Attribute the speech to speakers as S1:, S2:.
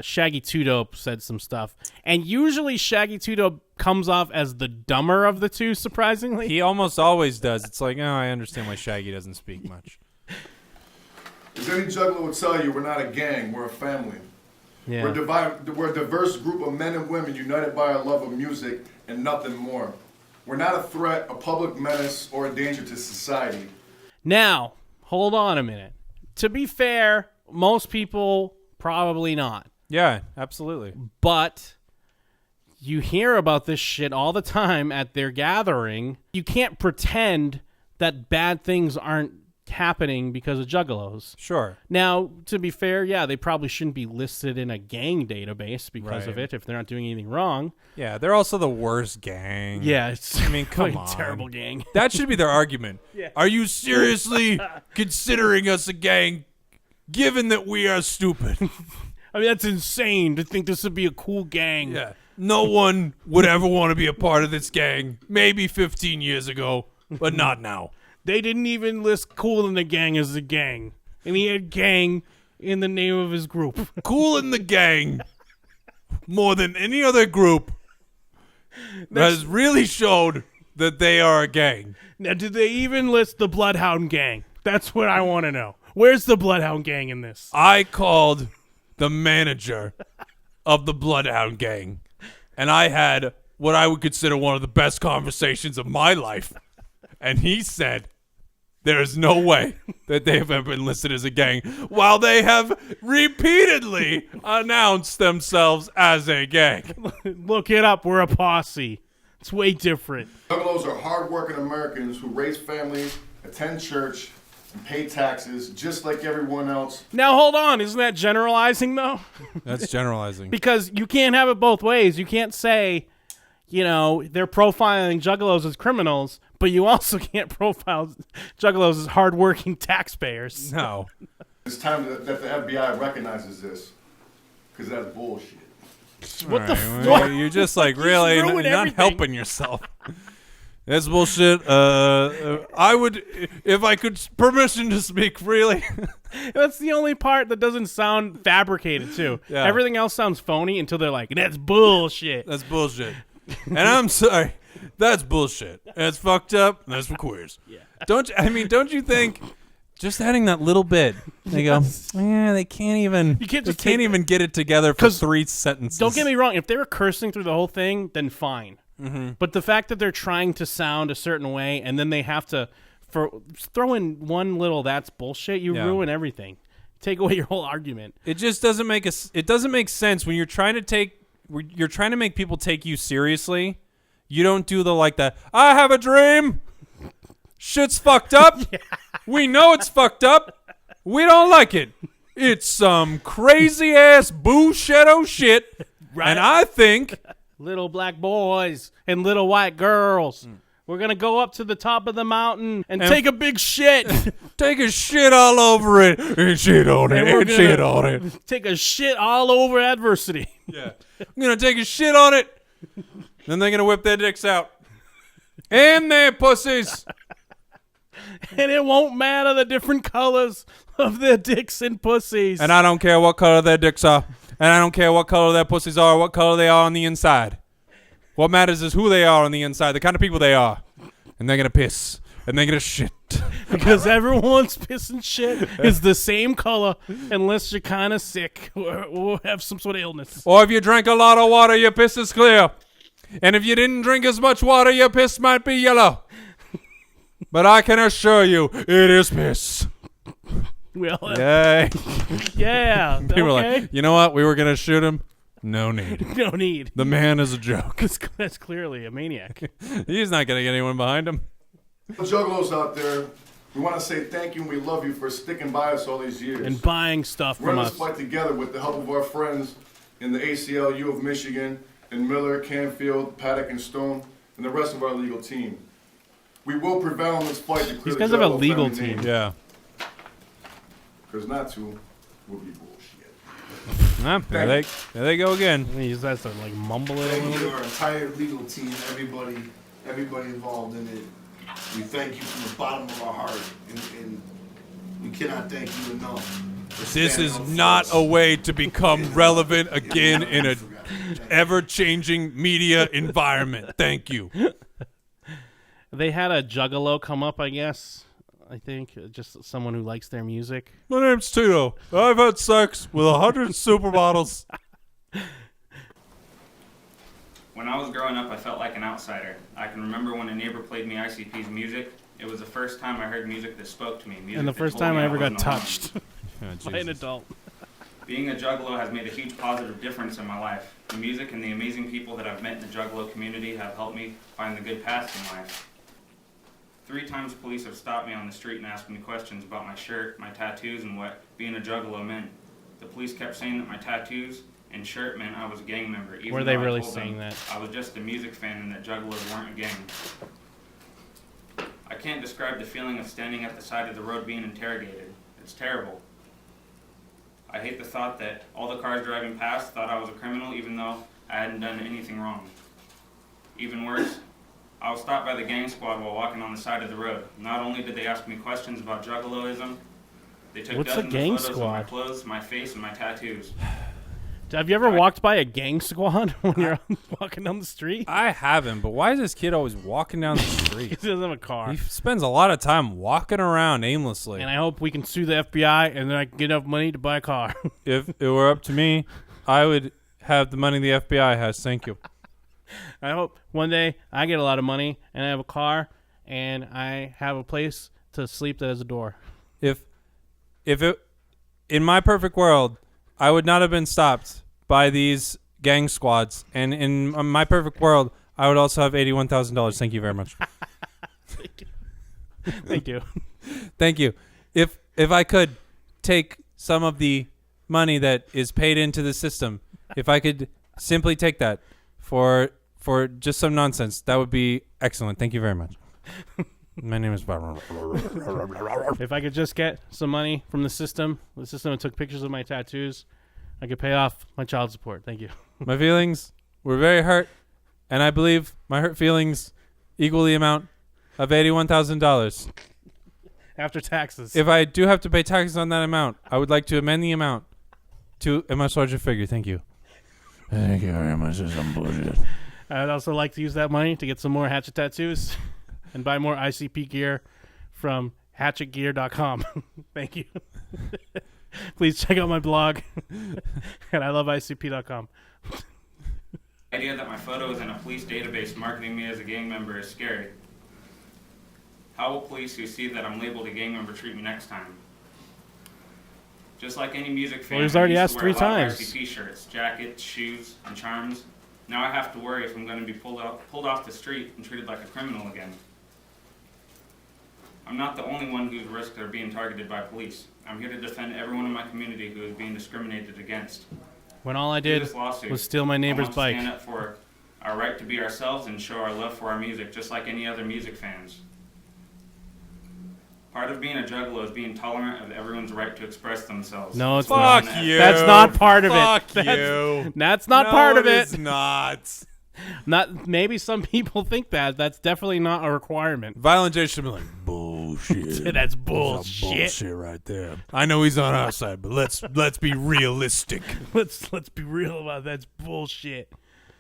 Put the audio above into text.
S1: Shaggy 2-Dope said some stuff. And usually Shaggy 2-Dope comes off as the dumber of the two, surprisingly.
S2: He almost always does. It's like, oh, I understand why Shaggy doesn't speak much.
S3: As any juggler will tell you, we're not a gang, we're a family.
S1: Yeah.
S3: We're a diverse group of men and women united by our love of music and nothing more. We're not a threat, a public menace, or a danger to society.
S1: Now, hold on a minute. To be fair, most people probably not.
S2: Yeah, absolutely.
S1: But you hear about this shit all the time at their gathering. You can't pretend that bad things aren't happening because of Juggalos.
S2: Sure.
S1: Now, to be fair, yeah, they probably shouldn't be listed in a gang database because of
S2: Right.
S1: it if they're not doing anything wrong.
S2: Yeah, they're also the worst gang.
S1: Yeah, it's
S2: I mean, come on.
S1: terrible gang.
S2: That should be their argument.
S1: Yeah.
S2: Are you seriously considering us a gang, given that we are stupid?
S1: I mean, that's insane to think this would be a cool gang.
S2: Yeah. No one would ever want to be a part of this gang. Maybe 15 years ago, but not now.
S1: They didn't even list Kool in the Gang as a gang. And he had gang in the name of his group.
S2: Kool in the Gang, more than any other group, has really showed that they are a gang.
S1: Now, did they even list the Bloodhound Gang? That's what I want to know. Where's the Bloodhound Gang in this?
S2: I called the manager of the Bloodhound Gang, and I had what I would consider one of the best conversations of my life. And he said, there is no way that they have ever been listed as a gang, while they have repeatedly announced themselves as a gang.
S1: Look it up. We're a posse. It's way different.
S3: Juggalos are hardworking Americans who raise families, attend church, and pay taxes just like everyone else.
S1: Now, hold on. Isn't that generalizing, though?
S2: That's generalizing.
S1: Because you can't have it both ways. You can't say, you know, they're profiling Juggalos as criminals, but you also can't profile Juggalos as hardworking taxpayers.
S2: No.
S3: It's time that the FBI recognizes this, because that's bullshit.
S1: What the
S2: Well,
S1: fuck?
S2: you're just like, really,
S1: ruined
S2: you're not
S1: everything.
S2: helping yourself. That's bullshit. I would, if I could, permission to speak freely.
S1: That's the only part that doesn't sound fabricated, too.
S2: Yeah.
S1: Everything else sounds phony until they're like, that's bullshit.
S2: That's bullshit. And I'm sorry. That's bullshit. That's fucked up. That's for queers.
S1: Yeah.
S2: Don't you think just adding that little bit, they go, yeah, they can't even,
S1: You can't
S2: they
S1: just
S2: can't
S1: take-
S2: even get it together for 3 sentences.
S1: Don't get me wrong. If they were cursing through the whole thing, then fine.
S2: Mm-hmm.
S1: But the fact that they're trying to sound a certain way and then they have to throw in one little that's bullshit, you
S2: Yeah.
S1: ruin everything. Take away your whole argument.
S2: It just doesn't make it doesn't make sense when you're trying to make people take you seriously. You don't do the I have a dream. Shit's fucked up. Yeah. We know it's fucked up. We don't like it. It's some crazy ass bullshit shit.
S1: Right.
S2: And I think
S1: Little black boys and little white girls. We're going to go up to the top of the mountain and take a big shit.
S2: take a shit all over it and shit on it
S1: And we're
S2: and
S1: gonna-
S2: shit on it.
S1: Take a shit all over adversity.
S2: Yeah. I'm going to take a shit on it. Then they're going to whip their dicks out. And their pussies.
S1: And it won't matter the different colors of their dicks and pussies.
S2: And I don't care what color their dicks are. And I don't care what color their pussies are or what color they are on the inside. What matters is who they are on the inside, the kind of people they are. And they're going to piss. And they're going to shit.
S1: Because everyone's piss and shit is the same color unless you're kind of sick or have some sort of illness.
S2: Or if you drank a lot of water, your piss is clear. And if you didn't drink as much water, your piss might be yellow. But I can assure you, it is piss.
S1: Well,
S2: Yay.
S1: yeah.
S2: People are
S1: Okay.
S2: like, you know what? We were going to shoot him. No need.
S1: No need.
S2: The man is a joke.
S1: That's clearly a maniac.
S2: He's not going to get anyone behind him.
S3: Juggalos out there, we want to say thank you and we love you for sticking by us all these years.
S1: And buying stuff
S3: We're
S1: from
S3: in
S1: us.
S3: this fight together with the help of our friends in the ACLU of Michigan, and Miller, Canfield, Paddock, and Stone, and the rest of our legal team. We will prevail in this fight to clear
S1: These
S3: the
S1: guys have a
S3: Juggalo
S1: legal
S3: family
S1: team.
S3: name.
S2: Yeah.
S3: Because not to would be bullshit.
S2: There they go again.
S1: He just has to mumble it a
S4: Thank
S1: little
S4: you
S1: bit.
S4: to our entire legal team, everybody involved in it. We thank you from the bottom of our heart, and we cannot thank you enough for
S2: This is not a way to become relevant again in a ever-changing media environment. Thank you.
S1: They had a Juggalo come up, I guess. I think just someone who likes their music.
S2: My name's Tito. I've had sex with 100 supermodels.
S5: When I was growing up, I felt like an outsider. I can remember when a neighbor played me ICP's music. It was the first time I heard music that spoke to me. Music
S1: And the
S5: that
S1: first
S5: told
S1: time
S5: me
S1: I ever got
S5: wasn't alone.
S1: touched
S2: Oh,
S1: by an adult.
S5: Being a Juggalo has made a huge positive difference in my life. The music and the amazing people that I've met in the Juggalo community have helped me find the good paths in life. 3 times police have stopped me on the street and asked me questions about my shirt, my tattoos, and what being a Juggalo meant. The police kept saying that my tattoos and shirt meant I was a gang member. Even
S1: Were they
S5: though I
S1: really
S5: told them
S1: saying that?
S5: I was just a music fan and that Juggalos weren't a gang. I can't describe the feeling of standing at the side of the road being interrogated. It's terrible. I hate the thought that all the cars driving past thought I was a criminal even though I hadn't done anything wrong. Even worse, I was stopped by the gang squad while walking on the side of the road. Not only did they ask me questions about Juggaloism, they took
S1: What's a
S5: dozens
S1: gang
S5: of photos of my
S1: squad?
S5: clothes, my face, and my tattoos.
S1: Have you ever walked by a gang squad when you're walking down the street?
S2: I haven't, but why is this kid always walking down the street?
S1: He doesn't have a car.
S2: He spends a lot of time walking around aimlessly.
S1: And I hope we can sue the FBI and then I can get enough money to buy a car.
S2: If it were up to me, I would have the money the FBI has. Thank you.
S1: I hope one day I get a lot of money and I have a car and I have a place to sleep that has a door.
S2: If it, in my perfect world, I would not have been stopped by these gang squads, and in my perfect world, I would also have $81,000. Thank you very much.
S1: Thank you.
S2: Thank you. If I could take some of the money that is paid into the system, if I could simply take that for just some nonsense, that would be excellent. Thank you very much. My name is Bob.
S1: If I could just get some money from the system that took pictures of my tattoos, I could pay off my child support. Thank you.
S2: My feelings were very hurt, and I believe my hurt feelings equal the amount of $81,000.
S1: After taxes.
S2: If I do have to pay taxes on that amount, I would like to amend the amount to a much larger figure. Thank you. Thank you very much. This is some bullshit.
S1: I'd also like to use that money to get some more Hatchet tattoos and buy more ICP gear from hatchetgear.com. Thank you. Please check out my blog at iloveicp.com.
S5: The idea that my photo is in a police database marketing me as a gang member is scary. How will police who see that I'm labeled a gang member treat me next time? Just like any music fan,
S1: Well, he's already
S5: I
S1: asked
S5: used to wear
S1: 3
S5: a lot of
S1: times.
S5: ICP shirts, jackets, shoes, and charms. Now I have to worry if I'm going to be pulled off the street and treated like a criminal again. I'm not the only one whose risks are being targeted by police. I'm here to defend everyone in my community who is being discriminated against.
S1: When all I
S5: Through
S1: did
S5: this lawsuit,
S1: was steal my neighbor's
S5: I want
S1: bike.
S5: to stand up for our right to be ourselves and show our love for our music, just like any other music fans. Part of being a Juggalo is being tolerant of everyone's right to express themselves.
S1: No, it's
S2: Fuck
S1: not.
S2: you.
S1: That's not part of it.
S2: Fuck
S1: That's-
S2: you.
S1: That's not
S2: No,
S1: part of
S2: It's
S1: it.
S2: not.
S1: Not maybe some people think that. That's definitely not a requirement.
S2: Violent J should be like, bullshit.
S1: That's
S2: That's
S1: bullshit.
S2: bullshit right there. I know he's on our side, but let's be realistic.
S1: Let's be real about it. That's bullshit.